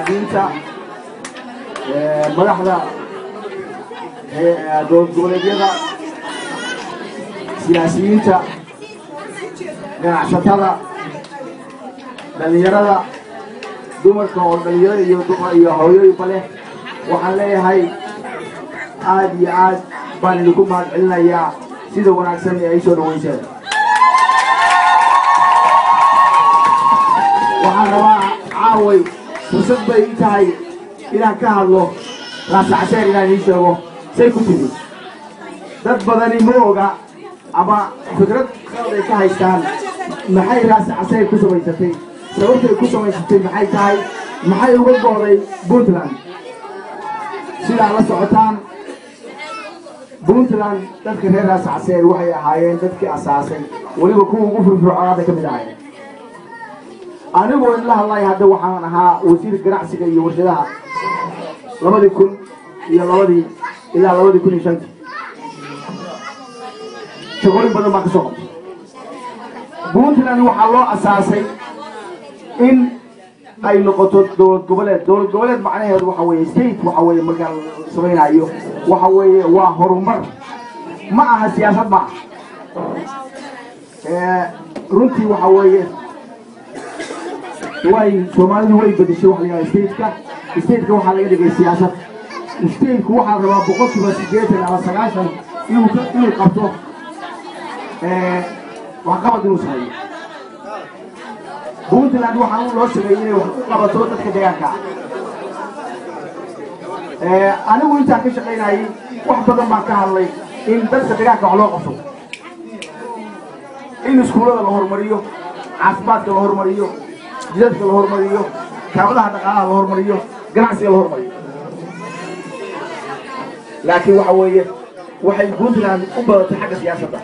salaadiinta madaxda dowlad goboleedyada siyaasiyiinta ganacsatada dhalinyarada dumarka oo dhalinyaro iyo hooyooyinba leh waxaan leeyahay aad iyo aad baan idinku mahadcelinayaa sida wanaagsan ee ay soo dhaweyseen waxaan rabaa caaway fursad bay ii tahay inaan ka hadlo raas caseer inaan ii sheego say ku timi dad badani ma oga ama fikrad qalad ay ka haystaan maxay raas caseer ku samaysatay sababtay ku samaysatay maxay tahay maxay uga go'day Puntland sidaa la socotaan Puntland dadka reer raas caseer waxay ahaayeen dadkii asaasay waliba kuwa ugu firfircoonada ka mid ahaayeen anigoo in la hadlay hadda waxaan ahaa wasiir ganacsiga iyo warshadaha 2002 ilaa 2005 shaqooyin badan baan ka soo qabtay Puntland waxaa loo asaasay in ay noqoto dowlad goboleed macnaheedu waxa weeye state waxa weeye marka samaynayo waxa weeye waa horumar ma aha siyaasad ma runtii waxa weeye way Soomaalidu way bedeshay wax laga state-ka waxa laga dhigay siyaasad state-ku waxa la rabaa 80 ama 90 inuu qabto wax qabad inuu sameeyo Puntland waxaa loo sameeyay inay wax u qabato dadka deegaanka anigu inta ka shaqeynayay wax badan baan ka hadlay in dadka deegaanka wax loo qabto in iskuulada la horumariyo caafimaadka la horumariyo jidadka la horumariyo kaabadaha dhaqaalaha la horumariyo ganacsiga la horumariyo laakiin waxa weeye waxay Puntland u badatay xagga siyaasadda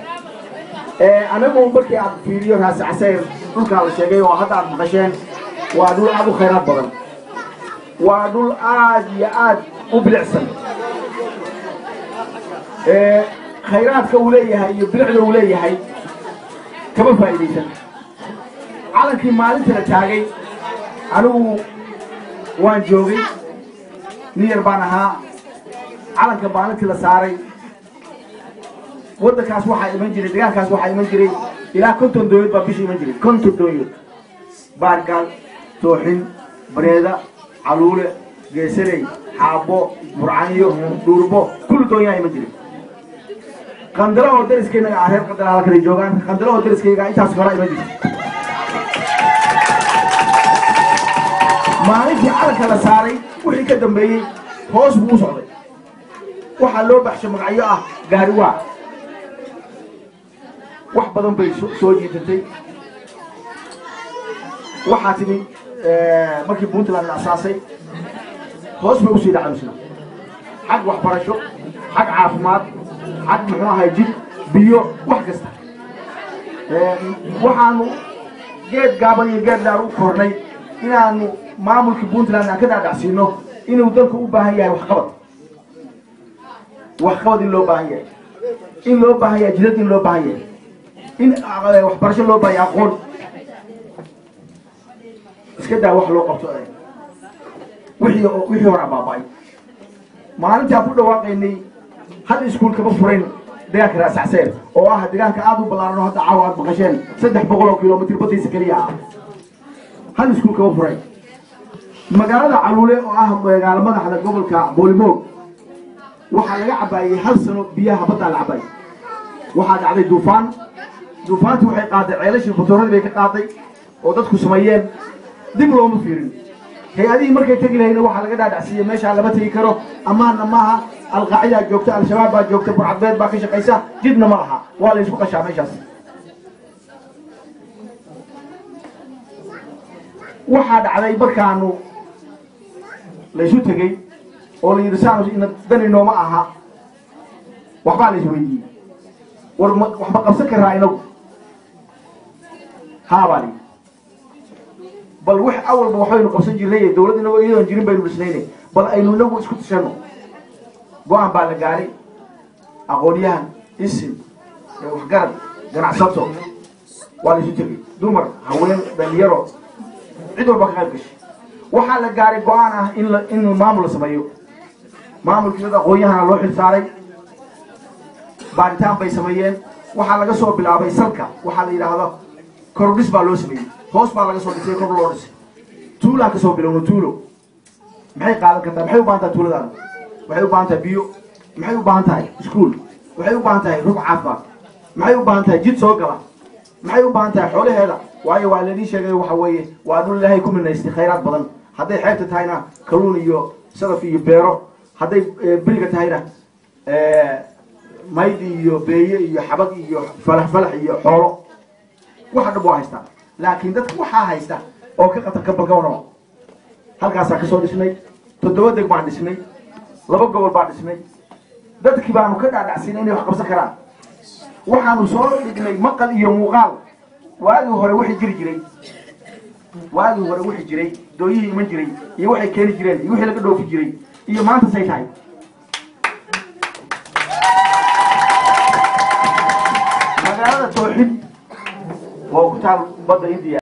anagu markii aan fiiriyo raas caseer dhulka la sheegay oo hadda aad maqasheen waa dhul aad u khayraad badan waa dhul aad iyo aad u bilicsan khayraadka uu leeyahay iyo bilicda uu leeyahay kama faa'iideysan calankii maalinta la taagay anigu waan joogay niyar baan ahaa calanka maalintii la saaray waddankaas waxaa iman jiray deegaankaas waxaa iman jiray ilaa 50 dowlad baa bishii iman jiray 50 dowlad baargaal tooxin bareeda caluule geesaley xaabo burcaniyo dhuurbo kullu doonya iman jiray qandalo oo dariskeenna reer qandalaha kala joogaan qandalo oo dariskeyga intaas kala iman jiray maalintii calanka la saaray wixii ka dambeeyay hoos buu u socday waxaa loo baxshay magacyo ah gaariwaa wax badan bay soo jiidatay waxaa timi markii Puntland la asaasay hoos bay u sii dhacaysaa xag waxbarasho xag caafimaad xag muxuu ahay jid biyo wax kasta waxaanu geed gaaban iyo geed dheer u kornay inaanu maamulka Puntland aan ka dhaadhacsiino inuu dalku u baahan yahay waxqabad in loo baahan yahay jidad in loo baahan yahay in waxbarasho loo baahan yahay aqoon iska daa wax loo qabto wixii hore baabay maalintii aan ku dhawaaqaynay hal iskuul kama furayn deegaanka raas caseer oo ah deegaanka aad u ballaaran oo hadda caawa aad maqasheen 300 kilomitir badiisa kaliya ah hal iskuul kama furayn magaalada caluule oo ah magaalo madaxda gobolka Boolimoog waxaa laga cabaayay hal sano biyaha badda la cabaayay waxaa dhacday duufaantu waxay qaaday ceelashii fotooradii bay ka qaaday oo dadku sameeyeen dib looma fiirin hay'adihii markay tagi lahayn waxa laga dhaadhacsiiyay meesha lama tagi karo amaana maaha alqaacida joogta al-shabaab baa joogta burcadbeed baa ka shaqeysa jidna ma laha waa la isku qashaa meeshaas waxa dhacday markaanu la isu tagay oo la yiri saanu in dani nooma aha waxba la isweydiiyay waxba qabsan karaa inagu haabali bal wax awalba waxaynu qabsan jirnay dawladda inagu iyadoo jirin baynu dhisnaynay bal aynu inagu isku tashano go'aan baa la gaaray aqoonyahan isim wax garad ganacsato waa la isu tagay dumar haween dhalinyaro cid walba ka qayb gashay waxaa la gaaray go-aan ah in maamul sameeyo maamulkii aqoon-yahana loo xilsaaray baaritaan bay sameeyeen waxaa laga soo bilaabay salka waxaa la yidhaahdo kordhis baa loo sameeyey hoos baa laga soo dhisay kor loo dhisay tuulaan ka soo bilowno tuulo maxay qaadan kartaa maxay u baahan tahay tuuladaada waxay u baahan tahay biyo maxay u baahan tahay iskuul waxay u baahan tahay rug caafimaad maxay u baahan tahay jid soo gala maxay u baahan tahay xoolaheeda waayo waa ladii sheegay waxa weeye waa dhul ilaahay ku minaystay khayraad badan hadday xeebta tahayna kalluun iyo sadaf iyo beero hadday beriga tahayna mayd iyo beeye iyo xabag iyo falax iyo xoolo waxa dhab waa haystaa laakiin dadka waxaa haysta oo ka qatar kabalka warama halkaasaan kasoo dhisnay 7 deg baan dhisnay 2 gobol baan dhisnay dadkii baanu ka dhaadhacsinay inay wax qabsan karaan waxaanu soo dhignay maqal iyo muuqaal waagii hore wixii jiray dooyihii iman jiray iyo waxay keeni jireen iyo wixii laga dhoofi jiray iyo maanta say tahay magaalada tooxid waa ku taal badda Hindiya